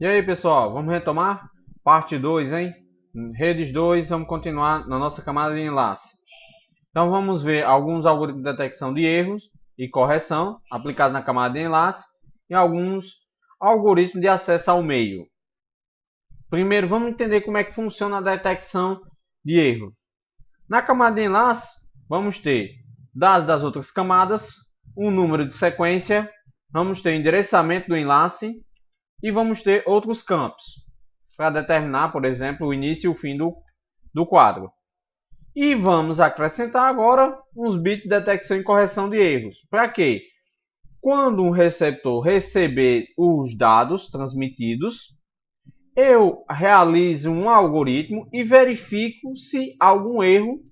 E aí, pessoal, vamos retomar? Parte 2, hein? Redes 2, vamos continuar na nossa camada de enlace. Então vamos ver alguns algoritmos de detecção de erros e correção aplicados na camada de enlace e alguns algoritmos de acesso ao meio. Primeiro, vamos entender como é que funciona a detecção de erro. Na camada de enlace, vamos ter dados das outras camadas, um número de sequência, vamos ter o endereçamento do enlace e vamos ter outros campos para determinar, por exemplo, o início e o fim do quadro. E vamos acrescentar agora uns bits de detecção e correção de erros. Para quê? Quando um receptor receber os dados transmitidos, eu realizo um algoritmo e verifico se há algum erro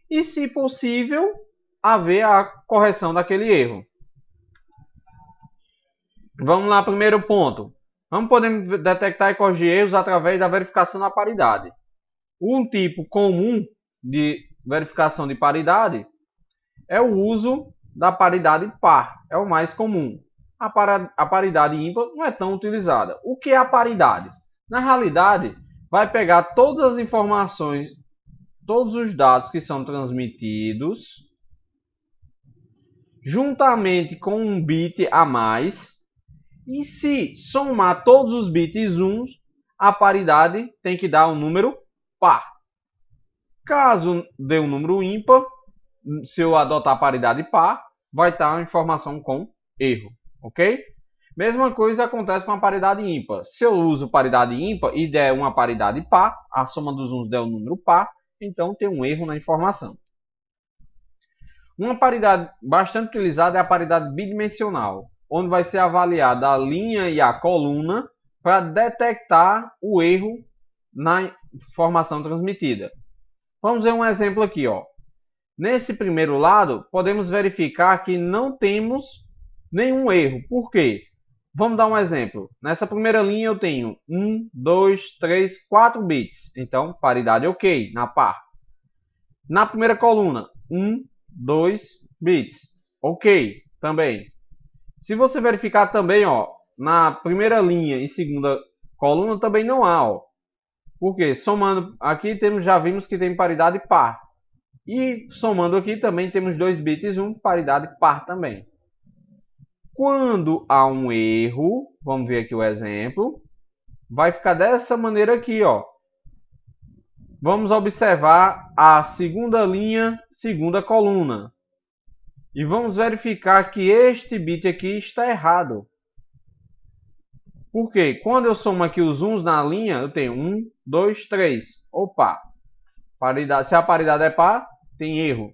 e, se possível, haver a correção daquele erro. Vamos lá, primeiro ponto. Vamos poder detectar e corrigir erros através da verificação da paridade. Um tipo comum de verificação de paridade é o uso da paridade par, é o mais comum. A paridade ímpar não é tão utilizada. O que é a paridade? Na realidade, vai pegar todas as informações, todos os dados que são transmitidos, juntamente com um bit a mais, e se somar todos os bits uns, a paridade tem que dar um número par. Caso dê um número ímpar, se eu adotar a paridade par, vai estar a informação com erro, ok? Mesma coisa acontece com a paridade ímpar. Se eu uso paridade ímpar e der uma paridade par, a soma dos uns der um número par, então tem um erro na informação. Uma paridade bastante utilizada é a paridade bidimensional, onde vai ser avaliada a linha e a coluna para detectar o erro na informação transmitida. Vamos ver um exemplo aqui, ó. Nesse primeiro lado, podemos verificar que não temos nenhum erro. Por quê? Vamos dar um exemplo. Nessa primeira linha eu tenho 1, 2, 3, 4 bits. Então, paridade ok, na par. Na primeira coluna, 1, 2 bits. Ok, também. Se você verificar também, ó, na primeira linha e segunda coluna também não há, ó. Por quê? Somando aqui já vimos que tem paridade par. E somando aqui também temos 2 bits 1, paridade par também. Quando há um erro, vamos ver aqui o exemplo, vai ficar dessa maneira aqui, ó. Vamos observar a segunda linha, segunda coluna. E vamos verificar que este bit aqui está errado. Por quê? Quando eu somo aqui os uns na linha, eu tenho 1, 2, 3. Opa! Paridade, se a paridade é par, tem erro.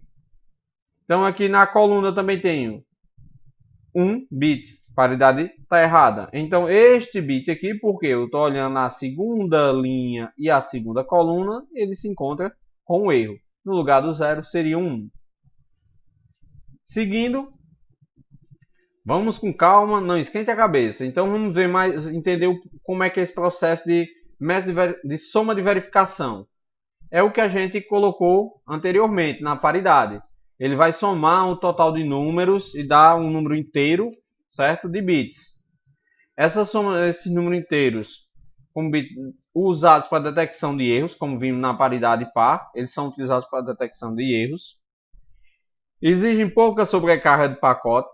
Então aqui na coluna eu também tenho 1 bit. Paridade está errada. Então este bit aqui, porque eu estou olhando a segunda linha e a segunda coluna, ele se encontra com um erro. No lugar do 0 seria 1. Seguindo, vamos com calma, não esquente a cabeça. Então vamos ver mais, entender como é que é esse processo de soma de verificação. É o que a gente colocou anteriormente na paridade. Ele vai somar um total de números e dar um número inteiro, certo, de bits. Esses números inteiros usados para detecção de erros, como vimos na paridade par, eles são utilizados para detecção de erros. Exigem pouca sobrecarga de pacote.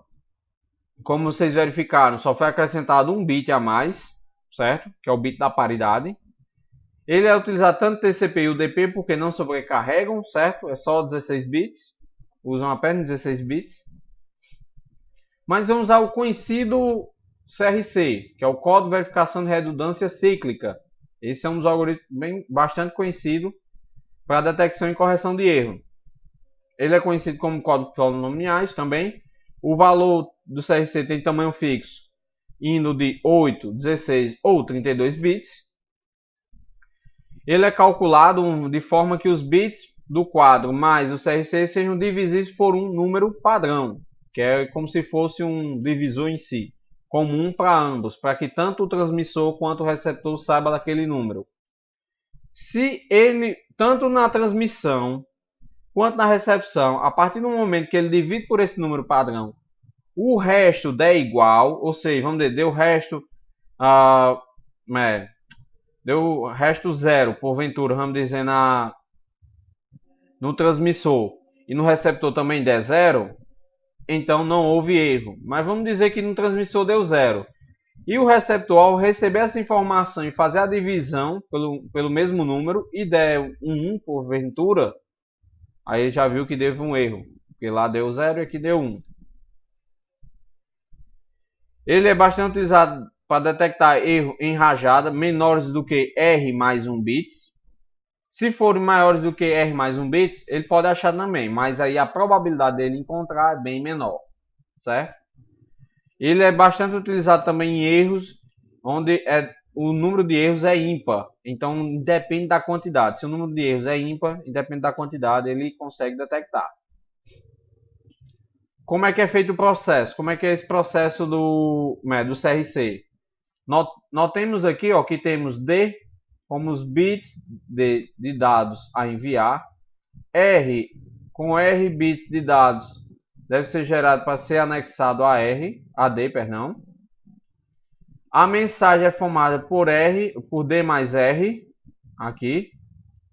Como vocês verificaram, só foi acrescentado um bit a mais, certo? Que é o bit da paridade. Ele é utilizado tanto TCP e UDP porque não sobrecarregam, certo? É só 16 bits. Usam apenas 16 bits. Mas vamos usar o conhecido CRC, que é o Código de Verificação de Redundância Cíclica. Esse é um dos algoritmos bastante conhecido para detecção e correção de erro. Ele é conhecido como código polinomiais também. O valor do CRC tem tamanho fixo, indo de 8, 16 ou 32 bits. Ele é calculado de forma que os bits do quadro mais o CRC sejam divisíveis por um número padrão, que é como se fosse um divisor em si, comum para ambos, para que tanto o transmissor quanto o receptor saiba daquele número. Se ele, tanto na transmissão quanto na recepção, a partir do momento que ele divide por esse número padrão, o resto der igual, ou seja, vamos dizer, deu o resto deu resto 0, porventura, vamos dizer, no transmissor, e no receptor também der 0, então não houve erro. Mas vamos dizer que no transmissor deu 0. E o receptor, ao receber essa informação e fazer a divisão pelo mesmo número e der um 1 porventura, aí já viu que teve um erro. Porque lá deu 0 e aqui deu 1. Ele é bastante utilizado para detectar erro em rajada menores do que R mais 1 bits. Se forem maiores do que R mais 1 bits, ele pode achar também, mas aí a probabilidade dele encontrar é bem menor, certo? Ele é bastante utilizado também em erros, onde o número de erros é ímpar, então depende da quantidade. Se o número de erros é ímpar, independente da quantidade, ele consegue detectar. Como é que é feito o processo? Como é que é esse processo do CRC? Notemos aqui que temos D como os bits de dados a enviar, R com R bits de dados deve ser gerado para ser anexado a D, perdão. A mensagem é formada por D mais R, aqui.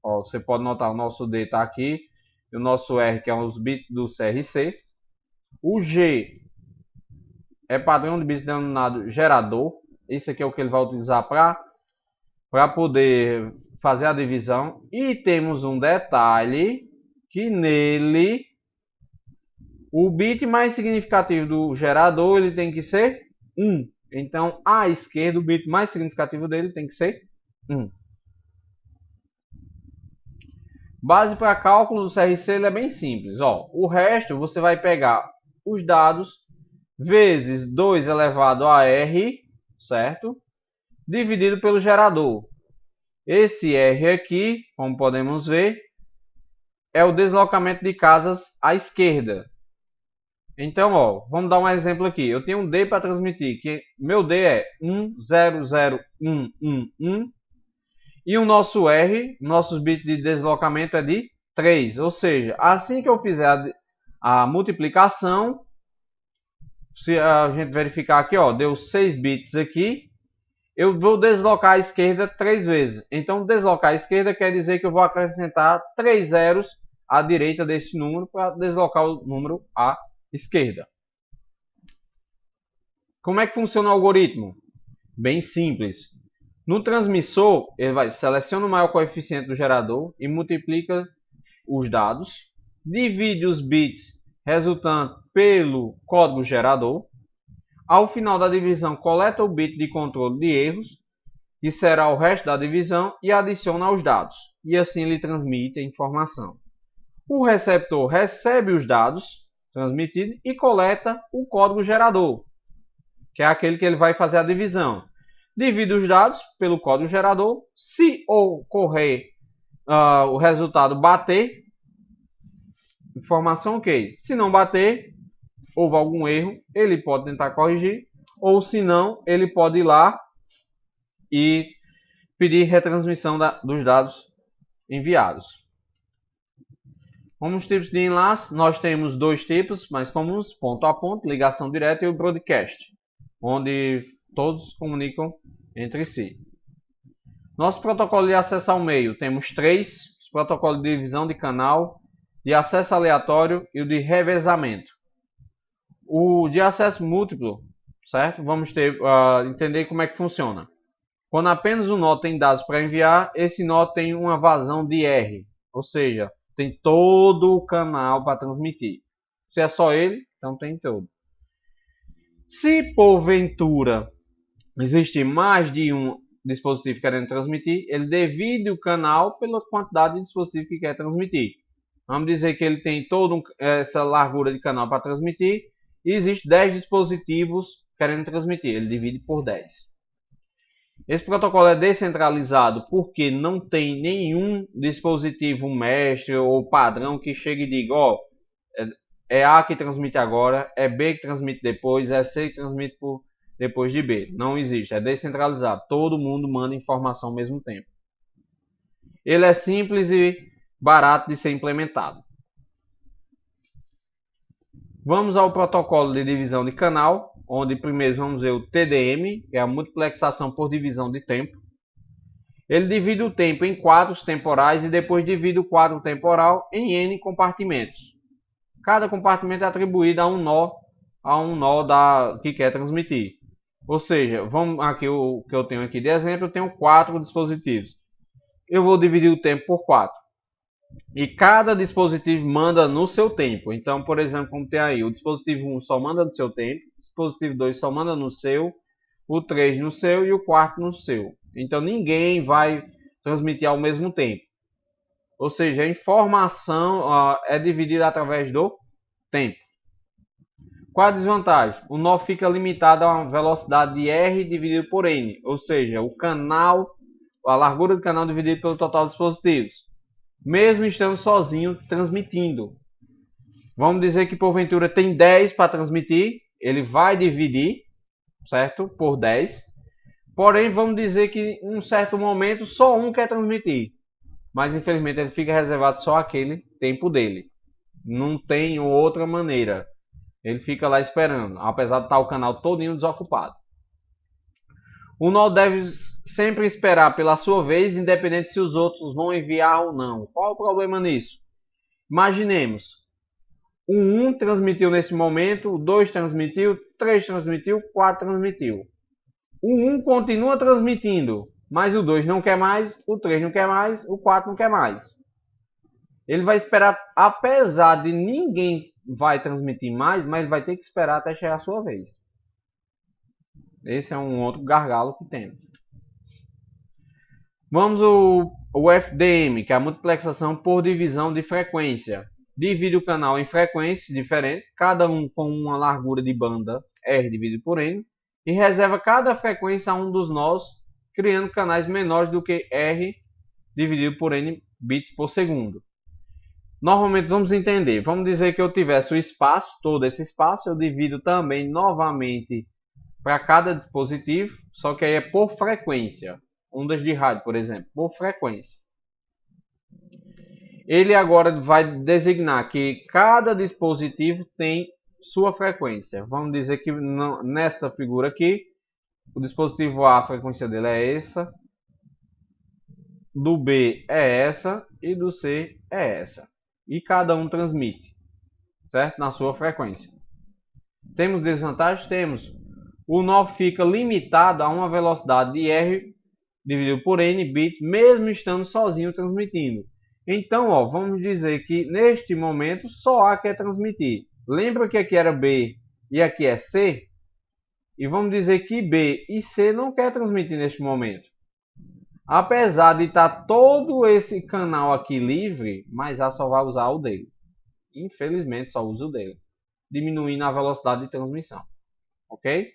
Você pode notar, o nosso D está aqui, e o nosso R, que é os bits do CRC. O G é padrão de bits denominado gerador. Esse aqui é o que ele vai utilizar para poder fazer a divisão. E temos um detalhe, que nele o bit mais significativo do gerador ele tem que ser 1. Então, à esquerda, o bit mais significativo dele tem que ser 1. Base para cálculo do CRC ele é bem simples. O resto você vai pegar os dados vezes 2 elevado a R, certo? Dividido pelo gerador. Esse R aqui, como podemos ver, é o deslocamento de casas à esquerda. Então, vamos dar um exemplo aqui. Eu tenho um D para transmitir, que meu D é 100111, e o nosso R, nossos bits de deslocamento é de 3. Ou seja, assim que eu fizer a multiplicação, se a gente verificar aqui, deu 6 bits aqui, eu vou deslocar à esquerda 3 vezes. Então, deslocar à esquerda quer dizer que eu vou acrescentar 3 zeros à direita deste número para deslocar o número à esquerda. Como é que funciona o algoritmo? Bem simples. No transmissor, ele seleciona o maior coeficiente do gerador e multiplica os dados, divide os bits resultantes pelo código gerador. Ao final da divisão, coleta o bit de controle de erros, que será o resto da divisão, e adiciona aos dados. E assim ele transmite a informação. O receptor recebe os dados transmitidos e coleta o código gerador, que é aquele que ele vai fazer a divisão. Divide os dados pelo código gerador. Se ocorrer o resultado bater, informação ok. Se não bater, houve algum erro, ele pode tentar corrigir, ou se não, ele pode ir lá e pedir retransmissão dos dados enviados. Como os tipos de enlace, nós temos dois tipos mais comuns: ponto a ponto, ligação direta, e o broadcast, onde todos comunicam entre si. Nosso protocolo de acesso ao meio, temos 3: os protocolos de divisão de canal, de acesso aleatório e o de revezamento. O de acesso múltiplo, certo? Vamos entender como é que funciona. Quando apenas um nó tem dados para enviar, esse nó tem uma vazão de R, ou seja, tem todo o canal para transmitir. Se é só ele, então tem todo. Se porventura existe mais de um dispositivo querendo transmitir, ele divide o canal pela quantidade de dispositivos que quer transmitir. Vamos dizer que ele tem toda essa largura de canal para transmitir e existe 10 dispositivos querendo transmitir. Ele divide por 10. Esse protocolo é descentralizado porque não tem nenhum dispositivo mestre ou padrão que chegue e diga: é A que transmite agora, é B que transmite depois, é C que transmite depois de B. Não existe, é descentralizado. Todo mundo manda informação ao mesmo tempo. Ele é simples e barato de ser implementado. Vamos ao protocolo de divisão de canal. onde primeiro vamos ver o TDM, que é a multiplexação por divisão de tempo. Ele divide o tempo em quadros temporais e depois divide o quadro temporal em N compartimentos. Cada compartimento é atribuído a um nó que quer transmitir. Ou seja, vamos aqui o que eu tenho aqui de exemplo, eu tenho 4 dispositivos. Eu vou dividir o tempo por 4. E cada dispositivo manda no seu tempo. Então, por exemplo, como tem aí, o dispositivo 1 só manda no seu tempo, o dispositivo 2 só manda no seu, o 3 no seu e o 4 no seu. Então, ninguém vai transmitir ao mesmo tempo. Ou seja, a informação é dividida através do tempo. Qual a desvantagem? O nó fica limitado a uma velocidade de R dividido por N. Ou seja, o canal, a largura do canal dividido pelo total de dispositivos. Mesmo estando sozinho transmitindo. Vamos dizer que porventura tem 10 para transmitir. Ele vai dividir, certo? Por 10. Porém, vamos dizer que em um certo momento só um quer transmitir. Mas infelizmente ele fica reservado só aquele tempo dele. Não tem outra maneira. Ele fica lá esperando, apesar de estar o canal todinho desocupado. O nó deve sempre esperar pela sua vez, independente se os outros vão enviar ou não. Qual o problema nisso? Imaginemos, o 1 transmitiu nesse momento, o 2 transmitiu, o 3 transmitiu, o 4 transmitiu. O 1 continua transmitindo, mas o 2 não quer mais, o 3 não quer mais, o 4 não quer mais. Ele vai esperar, apesar de ninguém vai transmitir mais, mas vai ter que esperar até chegar a sua vez. Esse é um outro gargalo que temos. Vamos o FDM, que é a multiplexação por divisão de frequência. Divide o canal em frequências diferentes, cada um com uma largura de banda R dividido por N, e reserva cada frequência a um dos nós, criando canais menores do que R dividido por N bits por segundo. Normalmente vamos entender, vamos dizer que eu tivesse o espaço, todo esse espaço, eu divido também novamente para cada dispositivo, só que aí é por frequência. Ondas de rádio, por exemplo, por frequência. Ele agora vai designar que cada dispositivo tem sua frequência. Vamos dizer que nessa figura aqui, o dispositivo A, a frequência dele é essa, do B é essa e do C é essa. E cada um transmite, certo? Na sua frequência. Temos desvantagens? Temos. O nó fica limitado a uma velocidade de R dividido por N bits, mesmo estando sozinho transmitindo. Então, vamos dizer que neste momento só A quer transmitir. Lembra que aqui era B e aqui é C? E vamos dizer que B e C não quer transmitir neste momento. Apesar de estar todo esse canal aqui livre, mas A só vai usar o dele. Infelizmente só usa o dele, diminuindo a velocidade de transmissão. Ok?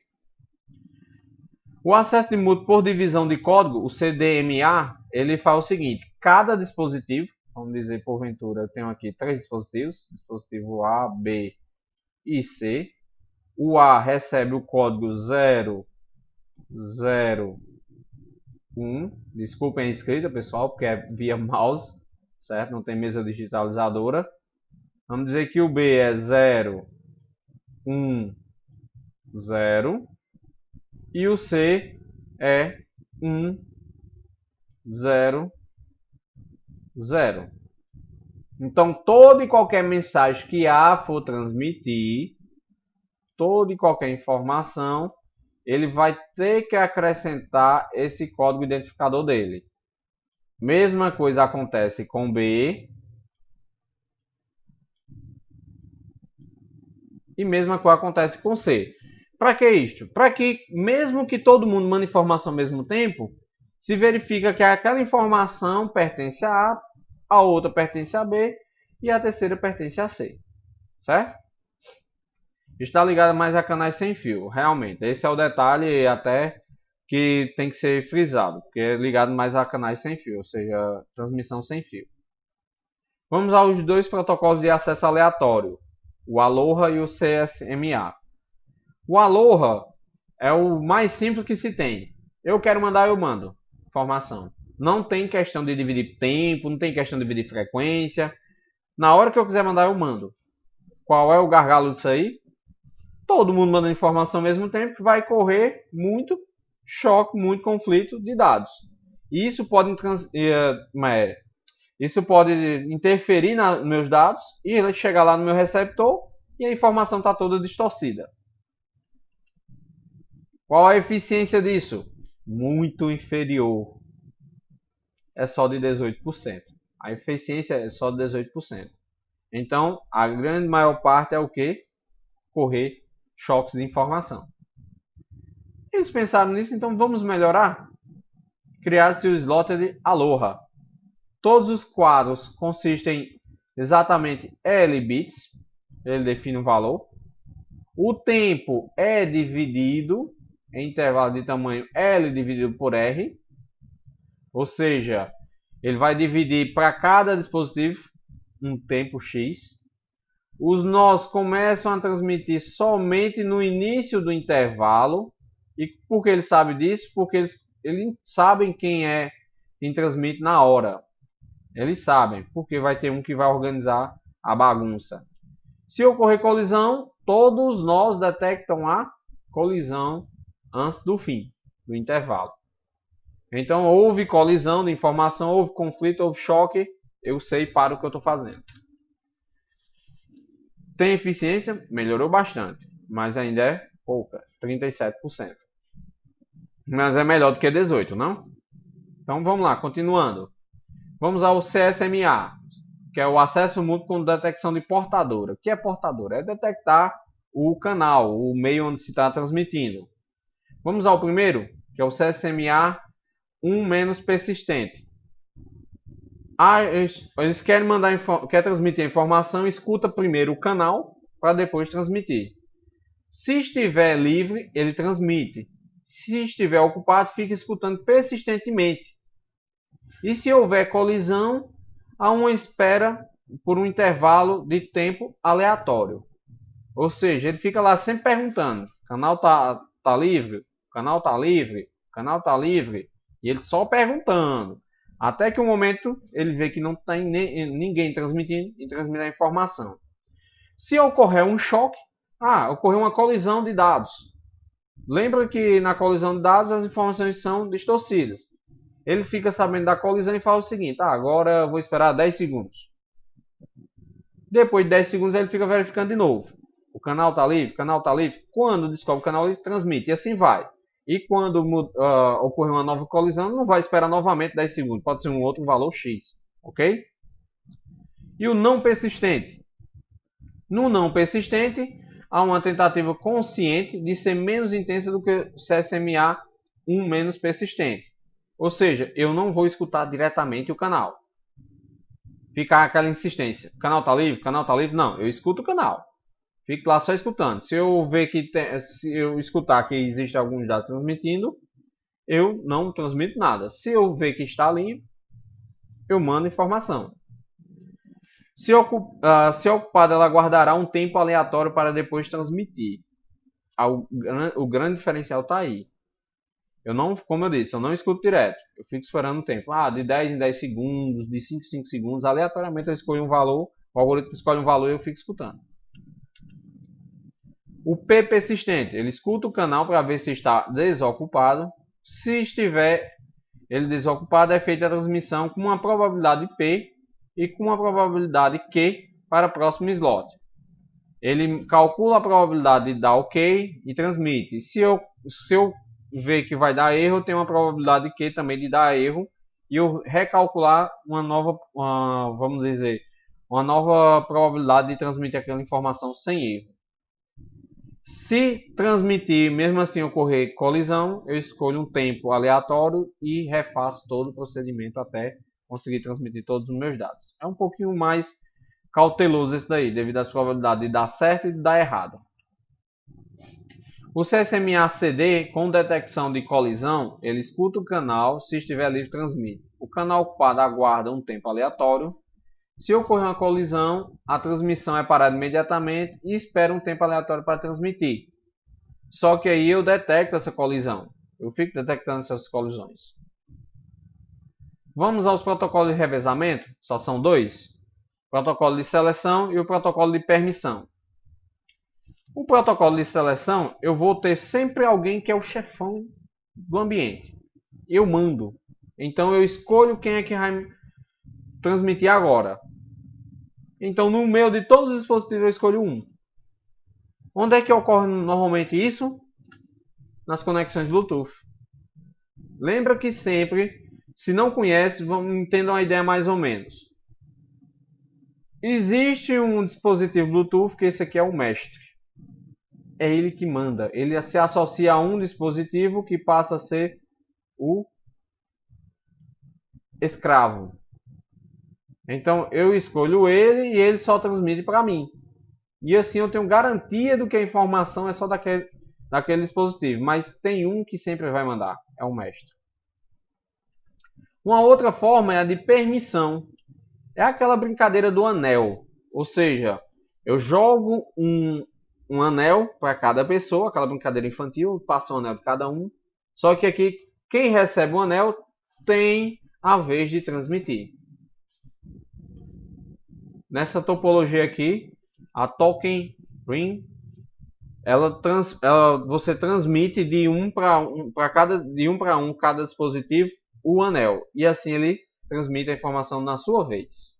O acesso de múltiplo por divisão de código, o CDMA, ele faz o seguinte: cada dispositivo, vamos dizer porventura, eu tenho aqui 3 dispositivos, dispositivo A, B e C. O A recebe o código 0, 0, 1. Desculpem a escrita, pessoal, porque é via mouse, certo? Não tem mesa digitalizadora. Vamos dizer que o B é 0, 1, 0. E o C é 1, 0, 0. Então, toda e qualquer mensagem que A for transmitir, toda e qualquer informação, ele vai ter que acrescentar esse código identificador dele. Mesma coisa acontece com B. E mesma coisa acontece com C. Para que isto? Para que, mesmo que todo mundo mande informação ao mesmo tempo, se verifica que aquela informação pertence a A outra pertence a B e a terceira pertence a C. Certo? Está ligado mais a canais sem fio, realmente. Esse é o detalhe até que tem que ser frisado, porque é ligado mais a canais sem fio, ou seja, transmissão sem fio. Vamos aos dois protocolos de acesso aleatório, o Aloha e o CSMA. O Aloha é o mais simples que se tem. Eu quero mandar, eu mando informação. Não tem questão de dividir tempo, não tem questão de dividir frequência. Na hora que eu quiser mandar, eu mando. Qual é o gargalo disso aí? todo mundo mandando informação ao mesmo tempo, vai correr muito choque, muito conflito de dados. E isso pode interferir nos meus dados e ele chegar lá no meu receptor e a informação está toda distorcida. Qual a eficiência disso? Muito inferior. É só de 18%. A eficiência é só de 18%. Então, a grande maior parte é o que? Correr choques de informação. Eles pensaram nisso, então vamos melhorar? Criar-se o Slotted Aloha. Todos os quadros consistem exatamente L bits. Ele define um valor. O tempo é dividido em intervalo de tamanho L dividido por R. Ou seja, ele vai dividir para cada dispositivo um tempo X. Os nós começam a transmitir somente no início do intervalo. E por que eles sabem disso? Porque eles sabem quem é quem transmite na hora. Eles sabem, porque vai ter um que vai organizar a bagunça. Se ocorrer colisão, todos nós detectam a colisão antes do fim, do intervalo. Então, houve colisão de informação, houve conflito, houve choque, eu sei para o que eu estou fazendo. Tem eficiência? Melhorou bastante, mas ainda é pouca, 37%. Mas é melhor do que 18%, não? Então, vamos lá, continuando. Vamos ao CSMA, que é o acesso mútuo com detecção de portadora. O que é portadora? É detectar o canal, o meio onde se está transmitindo. Vamos ao primeiro, que é o CSMA 1 menos persistente. Eles querem transmitir a informação, escuta primeiro o canal para depois transmitir. Se estiver livre, ele transmite. Se estiver ocupado, fica escutando persistentemente. E se houver colisão, há uma espera por um intervalo de tempo aleatório. Ou seja, ele fica lá sempre perguntando: o canal tá livre? O canal tá livre? O canal tá livre? E ele só perguntando. Até que um momento ele vê que não tem ninguém transmitindo e transmite a informação. Se ocorrer um choque, ocorreu uma colisão de dados. Lembra que na colisão de dados as informações são distorcidas. Ele fica sabendo da colisão e fala o seguinte: agora eu vou esperar 10 segundos. Depois de 10 segundos ele fica verificando de novo. O canal está livre? O canal está livre? Quando descobre o canal livre, transmite. E assim vai. E quando ocorrer uma nova colisão, não vai esperar novamente 10 segundos. Pode ser um outro valor X. Ok? E o não persistente? No não persistente, há uma tentativa consciente de ser menos intensa do que o CSMA 1 menos persistente. Ou seja, eu não vou escutar diretamente o canal. Fica aquela insistência. O canal está livre? O canal está livre? Não, eu escuto o canal. Fico lá só escutando. Se eu ver se eu escutar que existe alguns dados transmitindo, eu não transmito nada. Se eu ver que está livre, eu mando informação. Se ocupado, ela guardará um tempo aleatório para depois transmitir. O grande diferencial está aí. Como eu disse, eu não escuto direto. Eu fico esperando um tempo. De 10 em 10 segundos, de 5 em 5 segundos. Aleatoriamente eu escolho um valor. O algoritmo escolhe um valor e eu fico escutando. O P persistente. Ele escuta o canal para ver se está desocupado. Se estiver ele desocupado, é feita a transmissão com uma probabilidade P e com uma probabilidade Q para o próximo slot. Ele calcula a probabilidade de dar OK e transmite. Se eu ver que vai dar erro, tem uma probabilidade Q também de dar erro e eu recalcular uma nova probabilidade de transmitir aquela informação sem erro. Se transmitir, mesmo assim ocorrer colisão, eu escolho um tempo aleatório e refaço todo o procedimento até conseguir transmitir todos os meus dados. É um pouquinho mais cauteloso esse daí, devido às probabilidades de dar certo e de dar errado. O CSMA-CD, com detecção de colisão, ele escuta o canal, se estiver livre, transmite. O canal ocupado aguarda um tempo aleatório. Se ocorrer uma colisão, a transmissão é parada imediatamente e espera um tempo aleatório para transmitir. Só que aí eu detecto essa colisão. Eu fico detectando essas colisões. Vamos aos protocolos de revezamento. Só são dois. O protocolo de seleção e o protocolo de permissão. O protocolo de seleção, eu vou ter sempre alguém que é o chefão do ambiente. Eu mando. Então eu escolho quem é que vai transmitir agora. Então no meio de todos os dispositivos eu escolho um. Onde é que ocorre normalmente isso? Nas conexões Bluetooth. Lembra que sempre, se não conhece, entendam a ideia mais ou menos. Existe um dispositivo Bluetooth que esse aqui é o mestre. É ele que manda. Ele se associa a um dispositivo que passa a ser o escravo. Então eu escolho ele e ele só transmite para mim. E assim eu tenho garantia do que a informação é só daquele dispositivo. Mas tem um que sempre vai mandar. É o mestre. Uma outra forma é a de permissão. É aquela brincadeira do anel. Ou seja, eu jogo um anel para cada pessoa, aquela brincadeira infantil, passo um anel de cada um. Só que aqui, quem recebe o anel tem a vez de transmitir. Nessa topologia aqui, a token ring, você transmite de um para um cada dispositivo o anel. E assim ele transmite a informação na sua vez.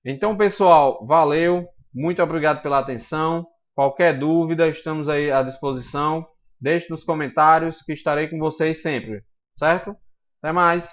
Então, pessoal, valeu. Muito obrigado pela atenção. Qualquer dúvida, estamos aí à disposição. Deixe nos comentários que estarei com vocês sempre. Certo? Até mais.